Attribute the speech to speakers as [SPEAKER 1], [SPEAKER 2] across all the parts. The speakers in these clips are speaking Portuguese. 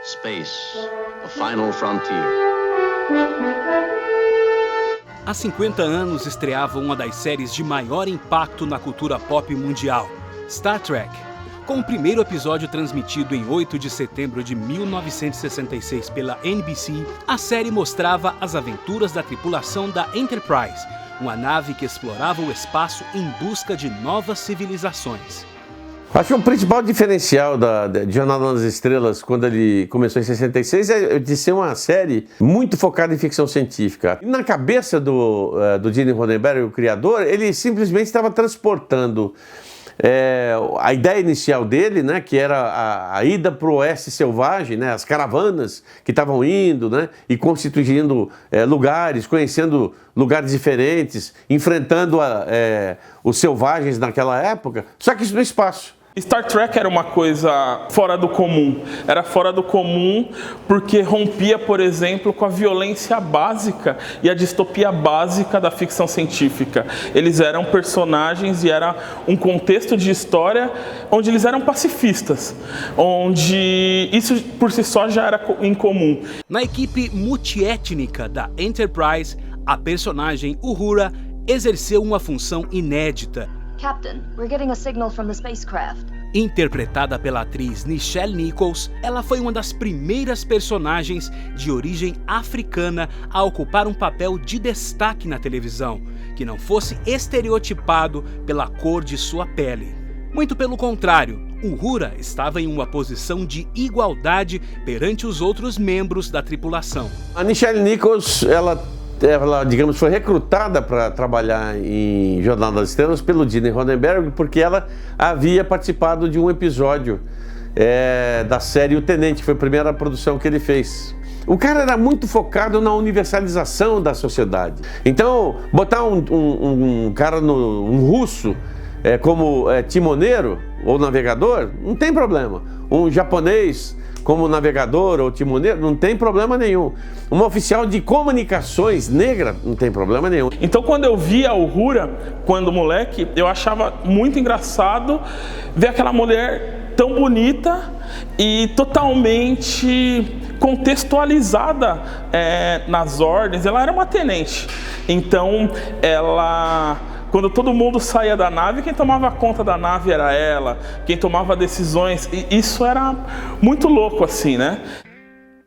[SPEAKER 1] Space, the final frontier.
[SPEAKER 2] Há 50 anos estreava uma das séries de maior impacto na cultura pop mundial, Star Trek. Com o primeiro episódio transmitido em 8 de setembro de 1966 pela NBC, a série mostrava as aventuras da tripulação da Enterprise, uma nave que explorava o espaço em busca de novas civilizações.
[SPEAKER 3] Acho que o principal diferencial de Jornada nas Estrelas, quando ele começou em 66, é de ser uma série muito focada em ficção científica. E na cabeça do Gene Roddenberry, o criador, ele simplesmente estava transportando a ideia inicial dele, né, que era a ida para o oeste selvagem, né, as caravanas que estavam indo, né, e constituindo lugares, conhecendo lugares diferentes, enfrentando os selvagens naquela época, só que isso no espaço.
[SPEAKER 4] Star Trek era uma coisa fora do comum. Era fora do comum porque rompia, por exemplo, com a violência básica e a distopia básica da ficção científica. Eles eram personagens e era um contexto de história onde eles eram pacifistas, onde isso por si só já era incomum.
[SPEAKER 2] Na equipe multiétnica da Enterprise, a personagem Uhura exerceu uma função inédita.
[SPEAKER 5] Captain, we're getting a signal from the spacecraft.
[SPEAKER 2] Interpretada pela atriz Nichelle Nichols, ela foi uma das primeiras personagens de origem africana a ocupar um papel de destaque na televisão, que não fosse estereotipado pela cor de sua pele. Muito pelo contrário, Uhura estava em uma posição de igualdade perante os outros membros da tripulação.
[SPEAKER 3] A Nichelle Nichols, ela, digamos, foi recrutada para trabalhar em Jornada das Estrelas pelo Gene Roddenberry, porque ela havia participado de um episódio da série O Tenente, que foi a primeira produção que ele fez. O cara era muito focado na universalização da sociedade. Então, botar um cara, um russo, como timoneiro ou navegador, não tem problema. Um japonês como navegador ou timoneiro, não tem problema nenhum. Uma oficial de comunicações negra, não tem problema nenhum.
[SPEAKER 4] Então, quando eu via a Uhura, quando moleque, eu achava muito engraçado ver aquela mulher tão bonita e totalmente contextualizada nas ordens. Ela era uma tenente. Então, quando todo mundo saía da nave, quem tomava conta da nave era ela, quem tomava decisões, e isso era muito louco assim, né?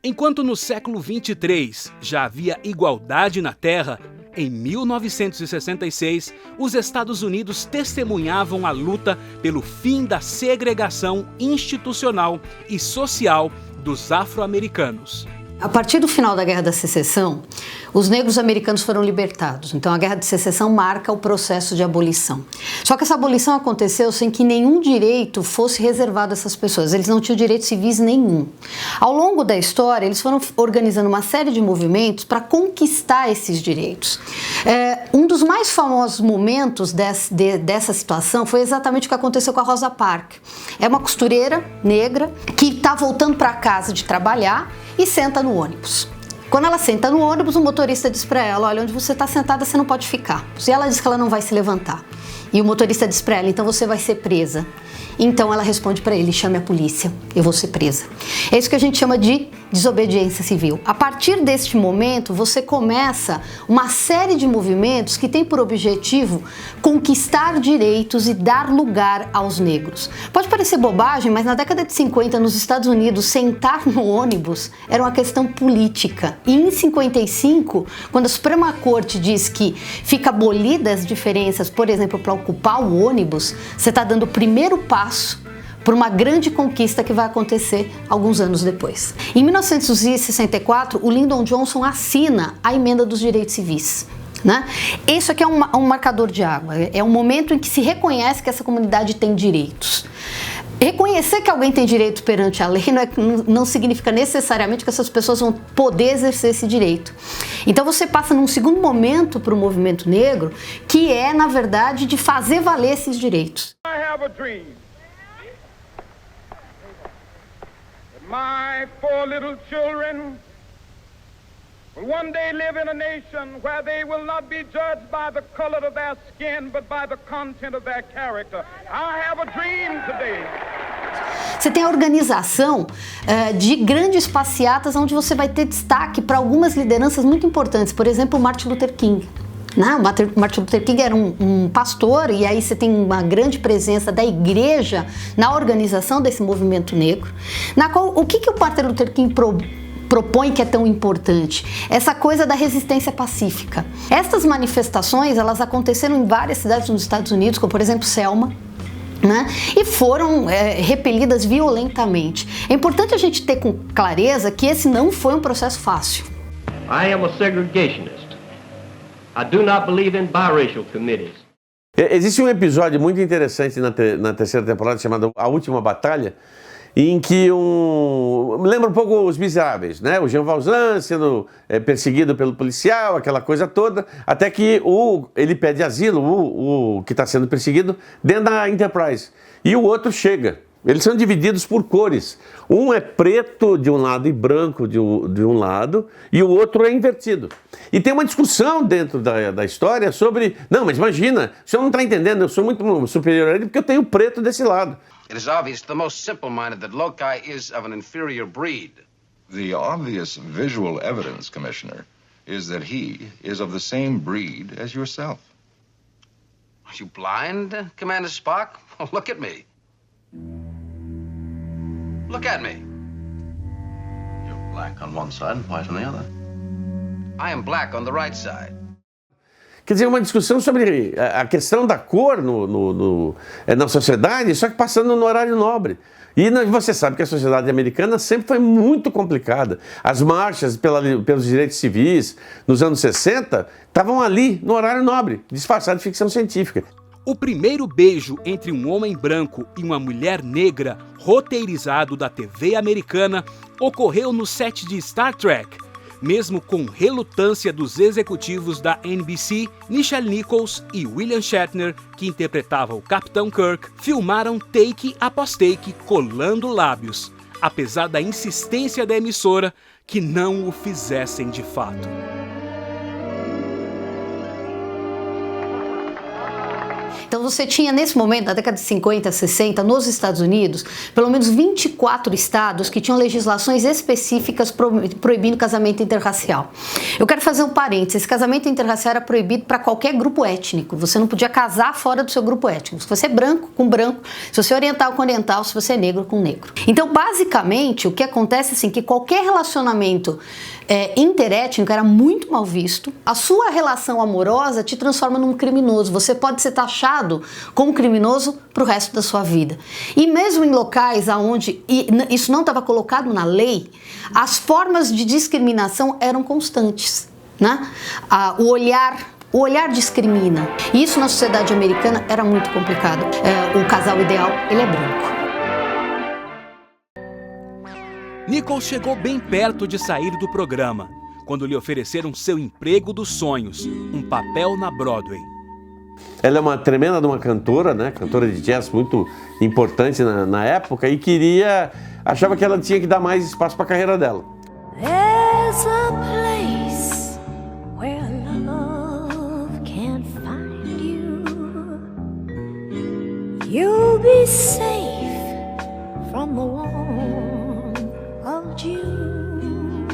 [SPEAKER 2] Enquanto no século 23 já havia igualdade na Terra, em 1966, os Estados Unidos testemunhavam a luta pelo fim da segregação institucional e social dos afro-americanos.
[SPEAKER 6] A partir do final da Guerra da Secessão, os negros americanos foram libertados. Então a Guerra de Secessão marca o processo de abolição. Só que essa abolição aconteceu sem que nenhum direito fosse reservado a essas pessoas. Eles não tinham direitos civis nenhum. Ao longo da história, eles foram organizando uma série de movimentos para conquistar esses direitos. Um dos mais famosos momentos dessa situação foi exatamente o que aconteceu com a Rosa Parks. É uma costureira negra que está voltando para casa de trabalhar e senta no ônibus. Quando ela senta no ônibus, o motorista diz para ela: olha, onde você está sentada você não pode ficar. E ela diz que ela não vai se levantar. E o motorista diz para ela: então você vai ser presa. Então ela responde para ele: chame a polícia, eu vou ser presa. É isso que a gente chama de desobediência civil. A partir deste momento, você começa uma série de movimentos que tem por objetivo conquistar direitos e dar lugar aos negros. Pode parecer bobagem, mas na década de 50, nos Estados Unidos, sentar no ônibus era uma questão política. E em 55, quando a Suprema Corte diz que fica abolida as diferenças, por exemplo, para ocupar o ônibus, você está dando o primeiro passo por uma grande conquista que vai acontecer alguns anos depois. Em 1964, o Lyndon Johnson assina a Emenda dos Direitos Civis. Né? Isso aqui é um marcador de água, é um momento em que se reconhece que essa comunidade tem direitos. Reconhecer que alguém tem direito perante a lei não significa necessariamente que essas pessoas vão poder exercer esse direito. Então você passa num segundo momento para o movimento negro, que é, na verdade, de fazer valer esses direitos.
[SPEAKER 7] I have a dream. My 4 little children will one day live in a nation where they will not be judged by the color of their skin, but by the content of their character. I have a dream today.
[SPEAKER 6] Você tem a organização de grandes passeatas onde você vai ter destaque para algumas lideranças muito importantes, por exemplo, o Martin Luther King. O Martin Luther King era um pastor, e aí você tem uma grande presença da igreja na organização desse movimento negro, na qual o que o Martin Luther King propõe que é tão importante? Essa coisa da resistência pacífica. Essas manifestações, elas aconteceram em várias cidades nos Estados Unidos, como por exemplo Selma, né? E foram repelidas violentamente. É importante a gente ter com clareza que esse não foi um processo fácil.
[SPEAKER 8] I am a segregationist. I do not believe in biracial committees.
[SPEAKER 3] Existe um episódio muito interessante na terceira temporada chamado A Última Batalha, em que lembra um pouco Os Miseráveis, né? O Jean Valjean sendo perseguido pelo policial, aquela coisa toda, até que ele pede asilo, o que está sendo perseguido, dentro da Enterprise. E o outro chega. Eles são divididos por cores. Um é preto de um lado e branco de um lado, e o outro é invertido. E tem uma discussão dentro da história sobre... Não, mas imagina, o senhor não está entendendo, eu sou muito superior a ele porque eu tenho preto desse lado.
[SPEAKER 1] It is obvious to the most simple-minded that Lokai is of an inferior breed.
[SPEAKER 9] The obvious visual evidence, Commissioner, is that he is of the same breed as yourself.
[SPEAKER 1] Are you blind, Commander Spock? Oh, look at me. Look at me. You're black on one side and white on the other. I am black on the right side.
[SPEAKER 3] Quer dizer, uma discussão sobre a questão da cor na sociedade, só que passando no horário nobre. E você sabe que a sociedade americana sempre foi muito complicada. As marchas pelos direitos civis nos anos 60 estavam ali no horário nobre, disfarçado de ficção científica.
[SPEAKER 2] O primeiro beijo entre um homem branco e uma mulher negra, roteirizado da TV americana, ocorreu no set de Star Trek. Mesmo com relutância dos executivos da NBC, Nichelle Nichols e William Shatner, que interpretavam o Capitão Kirk, filmaram take após take colando lábios, apesar da insistência da emissora que não o fizessem de fato.
[SPEAKER 6] Então você tinha, nesse momento, na década de 50, 60, nos Estados Unidos, pelo menos 24 estados que tinham legislações específicas proibindo casamento interracial. Eu quero fazer um parênteses, esse casamento interracial era proibido para qualquer grupo étnico, você não podia casar fora do seu grupo étnico, se você é branco, com branco, se você é oriental, com oriental, se você é negro, com negro. Então, basicamente, o que acontece é assim, que qualquer relacionamento interétnico era muito mal visto. A sua relação amorosa te transforma num criminoso. Você pode ser taxado como criminoso para o resto da sua vida. E mesmo em locais onde isso não estava colocado na lei, as formas de discriminação eram constantes, né? O olhar discrimina. E isso na sociedade americana era muito complicado. O casal ideal, ele é branco.
[SPEAKER 2] Nichols chegou bem perto de sair do programa, quando lhe ofereceram seu emprego dos sonhos, um papel na Broadway.
[SPEAKER 3] Ela é uma tremenda de uma cantora, né? Cantora de jazz muito importante na época, e achava que ela tinha que dar mais espaço para a carreira dela.
[SPEAKER 10] There's a place where love can't find you. You'll be safe from the warmth of June.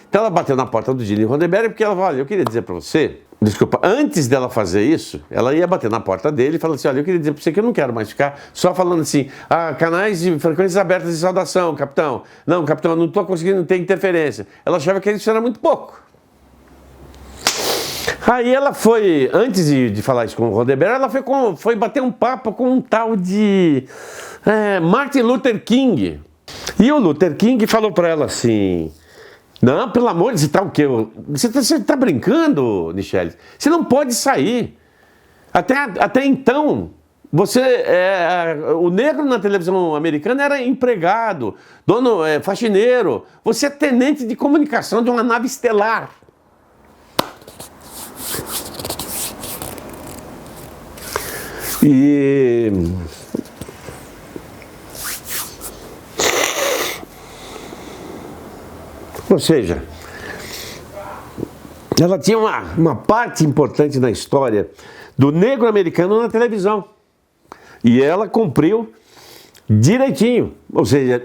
[SPEAKER 3] Então ela bateu na porta do Gene Roddenberry porque ela falou, olha, eu queria dizer para você, desculpa, antes dela fazer isso, ela ia bater na porta dele e falar assim, olha, eu queria dizer para você que eu não quero mais ficar só falando assim, canais de frequências abertas de saudação, capitão. Não, capitão, eu não estou conseguindo ter interferência. Ela achava que isso era muito pouco. Aí ela foi, antes de falar isso com o Roddenberry, ela foi bater um papo com um tal de Martin Luther King. E o Luther King falou para ela assim... Não, pelo amor de Deus, tá o quê? Você tá brincando, Nichelle? Você não pode sair. Até então, o negro na televisão americana era empregado, dono, faxineiro. Você é tenente de comunicação de uma nave estelar. Ou seja, ela tinha uma parte importante na história do negro americano na televisão. E ela cumpriu direitinho. Ou seja,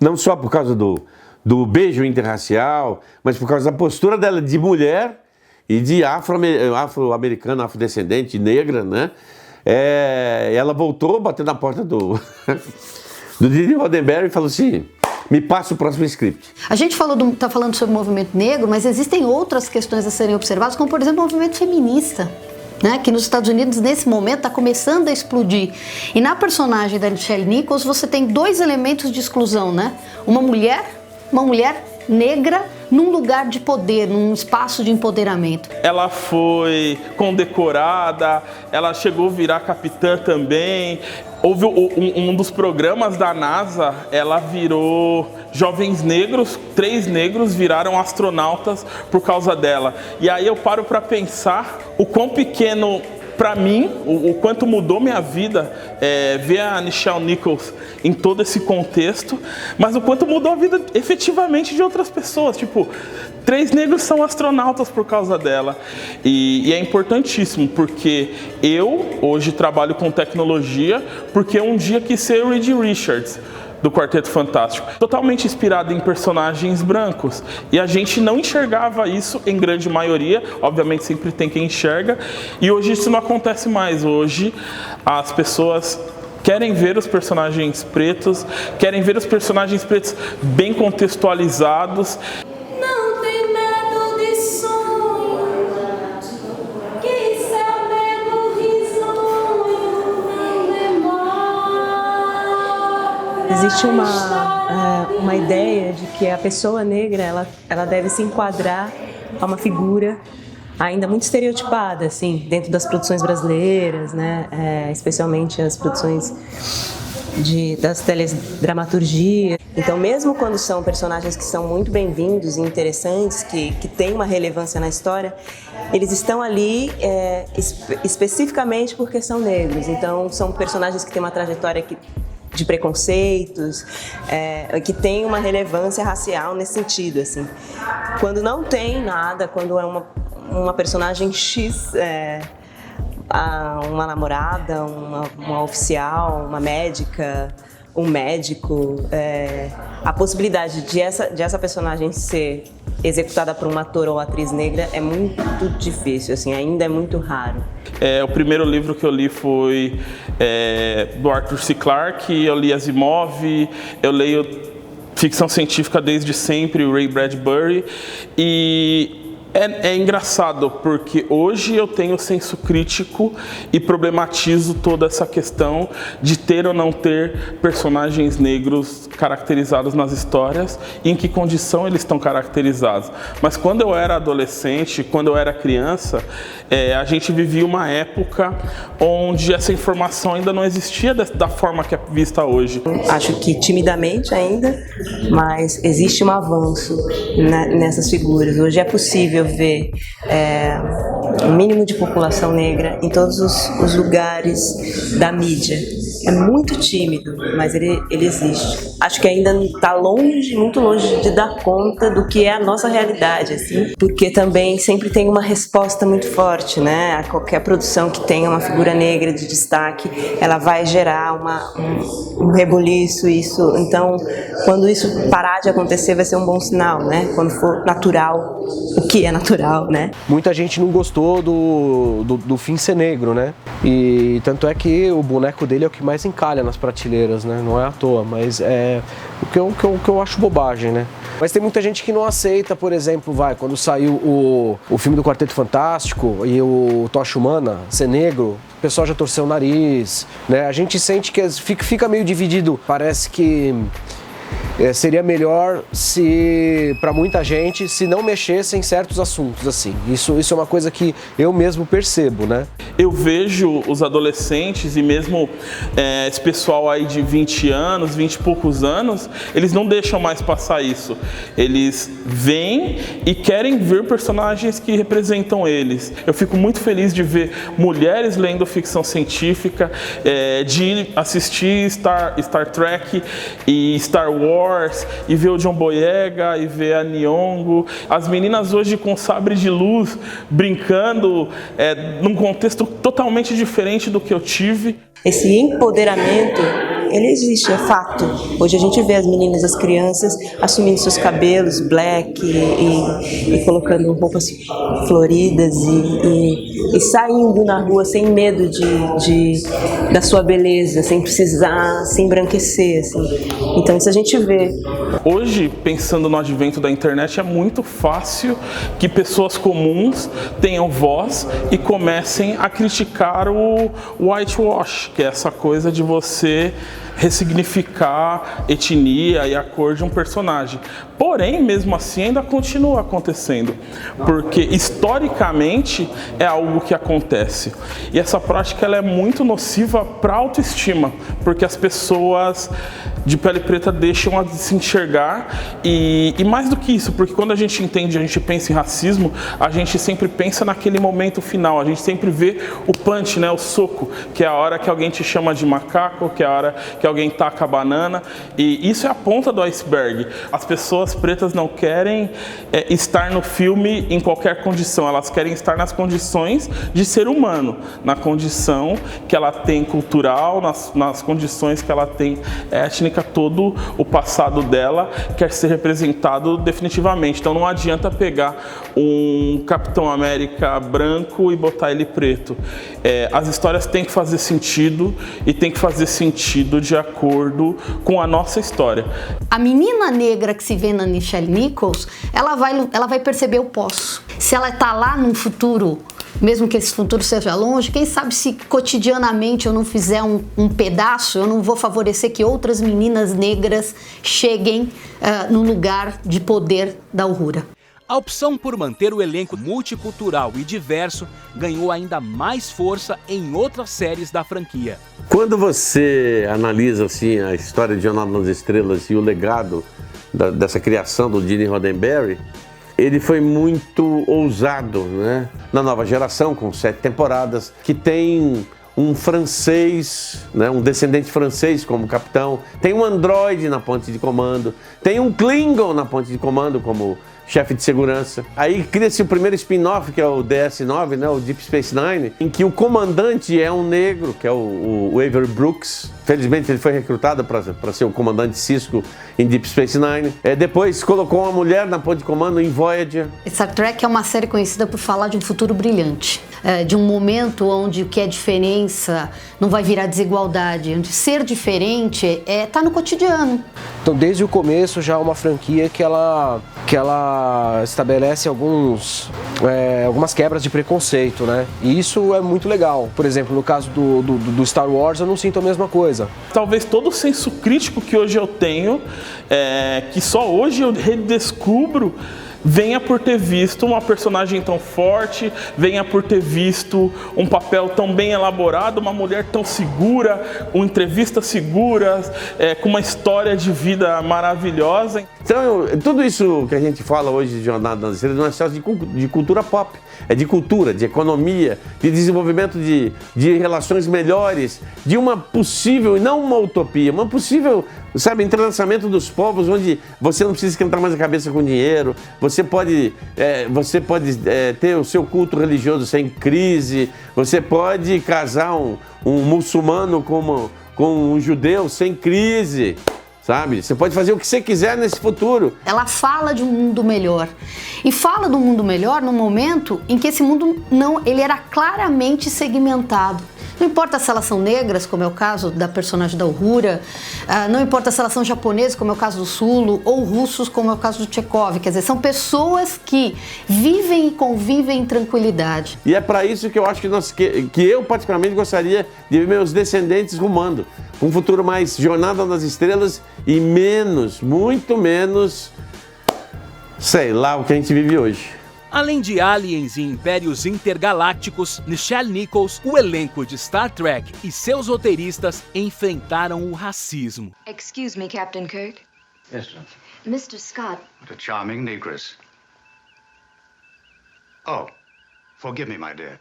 [SPEAKER 3] não só por causa do beijo interracial, mas por causa da postura dela de mulher e de afro-americana, afrodescendente, negra, né? Ela voltou, bateu na porta do Gene Roddenberry e falou assim: me passa o próximo script.
[SPEAKER 6] A gente tá falando sobre o movimento negro, mas existem outras questões a serem observadas, como por exemplo o movimento feminista, né, que nos Estados Unidos nesse momento está começando a explodir. E na personagem da Nichelle Nichols você tem 2 elementos de exclusão, né? Uma mulher negra num lugar de poder, num espaço de empoderamento.
[SPEAKER 4] Ela foi condecorada, ela chegou a virar capitã também. Houve um dos programas da NASA, ela virou jovens negros, 3 negros viraram astronautas por causa dela. E aí eu paro para pensar o quão pequeno, para mim, o quanto mudou minha vida ver a Nichelle Nichols em todo esse contexto, mas o quanto mudou a vida efetivamente de outras pessoas. Tipo, 3 negros são astronautas por causa dela. E é importantíssimo, porque eu hoje trabalho com tecnologia, porque um dia quis ser o Reed Richards, do Quarteto Fantástico, totalmente inspirado em personagens brancos. E a gente não enxergava isso em grande maioria, obviamente sempre tem quem enxerga, e hoje isso não acontece mais. Hoje as pessoas querem ver os personagens pretos, querem ver os personagens pretos bem contextualizados.
[SPEAKER 10] Não tem medo de sonho, que seu medo risonho não demora.
[SPEAKER 11] Existe uma ideia de que a pessoa negra ela deve se enquadrar a uma figura ainda muito estereotipada, assim, dentro das produções brasileiras, né? Especialmente as produções das teledramaturgias. Então, mesmo quando são personagens que são muito bem-vindos e interessantes, que têm uma relevância na história, eles estão ali especificamente porque são negros. Então, são personagens que têm uma trajetória de preconceitos, que tem uma relevância racial nesse sentido, assim. Quando não tem nada, quando é uma personagem X, uma namorada, uma oficial, uma médica, um médico, a possibilidade de essa personagem ser executada por um ator ou atriz negra é muito difícil, assim, ainda é muito raro.
[SPEAKER 4] O primeiro livro que eu li foi do Arthur C. Clarke, eu li Asimov, eu leio ficção científica desde sempre, o Ray Bradbury, e é engraçado porque hoje eu tenho senso crítico e problematizo toda essa questão de ter ou não ter personagens negros caracterizados nas histórias e em que condição eles estão caracterizados. Mas quando eu era adolescente, quando eu era criança, a gente vivia uma época onde essa informação ainda não existia da forma que é vista hoje.
[SPEAKER 11] Acho que timidamente ainda, mas existe um avanço nessas figuras. Hoje é possível ver um mínimo de população negra em todos os lugares da mídia. É muito tímido, mas ele existe. Acho que ainda está longe, muito longe de dar conta do que é a nossa realidade, assim, porque também sempre tem uma resposta muito forte, né? A qualquer produção que tenha uma figura negra de destaque, ela vai gerar um rebuliço, isso. Então, quando isso parar de acontecer, vai ser um bom sinal, né? Quando for natural, o que é natural, né?
[SPEAKER 12] Muita gente não gostou do Finn ser negro, né? E tanto é que o boneco dele é o que mais encalha nas prateleiras, né? Não é à toa, mas é o que eu acho bobagem, né? Mas tem muita gente que não aceita, por exemplo, quando saiu o filme do Quarteto Fantástico e o Tocha Humana ser negro, o pessoal já torceu o nariz, né? A gente sente que fica meio dividido, parece que seria melhor para muita gente, se não mexessem em certos assuntos, assim. Isso é uma coisa que eu mesmo percebo, né?
[SPEAKER 4] Eu vejo os adolescentes e mesmo esse pessoal aí de 20 anos, 20 e poucos anos, eles não deixam mais passar isso. Eles vêm e querem ver personagens que representam eles. Eu fico muito feliz de ver mulheres lendo ficção científica, de assistir Star Trek e Star Wars, e ver o John Boyega, e ver a Nyong'o. As meninas hoje com sabre de luz, brincando, num contexto totalmente diferente do que eu tive.
[SPEAKER 11] Esse empoderamento, ele existe, é fato. Hoje a gente vê as meninas, as crianças assumindo seus cabelos black e colocando roupas floridas e saindo na rua sem medo da sua beleza, sem precisar se embranquecer, assim. Então isso a gente vê.
[SPEAKER 4] Hoje, pensando no advento da internet, é muito fácil que pessoas comuns tenham voz e comecem a criticar o whitewash, que é essa coisa de você ressignificar etnia e a cor de um personagem. Porém, mesmo assim, ainda continua acontecendo, porque historicamente é algo que acontece. E essa prática ela é muito nociva para a autoestima, porque as pessoas de pele preta deixam a se enxergar e mais do que isso, porque quando a gente entende, a gente pensa em racismo, a gente sempre pensa naquele momento final, a gente sempre vê o punch, né, o soco, que é a hora que alguém te chama de macaco, que é a hora que alguém taca a banana, e isso é a ponta do iceberg. As pessoas pretas não querem estar no filme em qualquer condição, elas querem estar nas condições de ser humano, na condição que ela tem cultural, nas condições que ela tem étnica, todo o passado dela quer ser representado definitivamente. Então não adianta pegar um Capitão América branco e botar ele preto. As histórias têm que fazer sentido e tem que fazer sentido de acordo com a nossa história.
[SPEAKER 6] A menina negra que se vê na Nichelle Nichols, ela vai perceber o pós. Se ela está lá num futuro, mesmo que esse futuro seja longe, quem sabe se cotidianamente eu não fizer um pedaço, eu não vou favorecer que outras meninas negras cheguem no lugar de poder da Uhura.
[SPEAKER 2] A opção por manter o elenco multicultural e diverso ganhou ainda mais força em outras séries da franquia.
[SPEAKER 3] Quando você analisa assim, a história de Jornada nas Estrelas e o legado dessa criação do Gene Roddenberry, ele foi muito ousado, né? Na nova geração, com 7 temporadas, que tem um francês, né? Um descendente francês como capitão, tem um androide na ponte de comando, tem um Klingon na ponte de comando como chefe de segurança. Aí cria-se o primeiro spin-off, que é o DS9, né, o Deep Space Nine, em que o comandante é um negro, que é o Avery Brooks. Felizmente ele foi recrutado para ser o comandante Cisco em Deep Space Nine. Depois colocou uma mulher na ponte de comando em Voyager.
[SPEAKER 6] Star Trek é uma série conhecida por falar de um futuro brilhante, de um momento onde o que é diferença não vai virar desigualdade, onde ser diferente tá no cotidiano.
[SPEAKER 12] Então, desde o começo já é uma franquia que ela estabelece algumas quebras de preconceito, né? E isso é muito legal. Por exemplo, no caso do Star Wars, eu não sinto a mesma coisa.
[SPEAKER 4] Talvez todo o senso crítico que hoje eu tenho, que só hoje eu redescubro, venha por ter visto uma personagem tão forte, venha por ter visto um papel tão bem elaborado, uma mulher tão segura, uma entrevista segura, com uma história de vida maravilhosa.
[SPEAKER 3] Então, tudo isso que a gente fala hoje de Jornada nas Estrelas não é só de cultura pop, é de cultura, de economia, de desenvolvimento de relações melhores, de uma possível, e não uma utopia, uma possível, sabe, entrelaçamento dos povos, onde você não precisa esquentar mais a cabeça com dinheiro, você pode ter o seu culto religioso sem crise, você pode casar um muçulmano com um judeu sem crise. Sabe? Você pode fazer o que você quiser nesse futuro.
[SPEAKER 6] Ela fala de um mundo melhor. E fala do mundo melhor no momento em que esse mundo ele era claramente segmentado. Não importa se elas são negras, como é o caso da personagem da Uhura, não importa se elas são japonesas, como é o caso do Sulu, ou russos, como é o caso do Chekhov. Quer dizer, são pessoas que vivem e convivem em tranquilidade.
[SPEAKER 3] E é para isso que eu acho que eu particularmente gostaria de ver meus descendentes rumando. Um futuro mais Jornada nas Estrelas e menos, muito menos, sei lá, o que a gente vive hoje.
[SPEAKER 2] Além de aliens e impérios intergalácticos, Nichelle Nichols, o elenco de Star Trek e seus roteiristas enfrentaram o racismo.
[SPEAKER 5] Excuse me, Captain Kirk.
[SPEAKER 1] Yes, sir.
[SPEAKER 5] Mr. Scott.
[SPEAKER 1] What a charming negress. Oh, forgive me, my dear.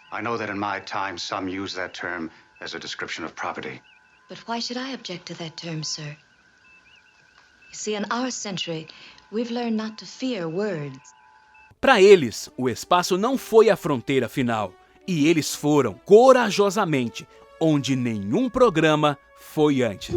[SPEAKER 1] I know that in my time some use that term as a description of property.
[SPEAKER 5] But why should I object to that term, sir? You see, in our century, we've learned not to fear words.
[SPEAKER 2] Para eles, o espaço não foi a fronteira final, e eles foram corajosamente onde nenhum programa foi antes.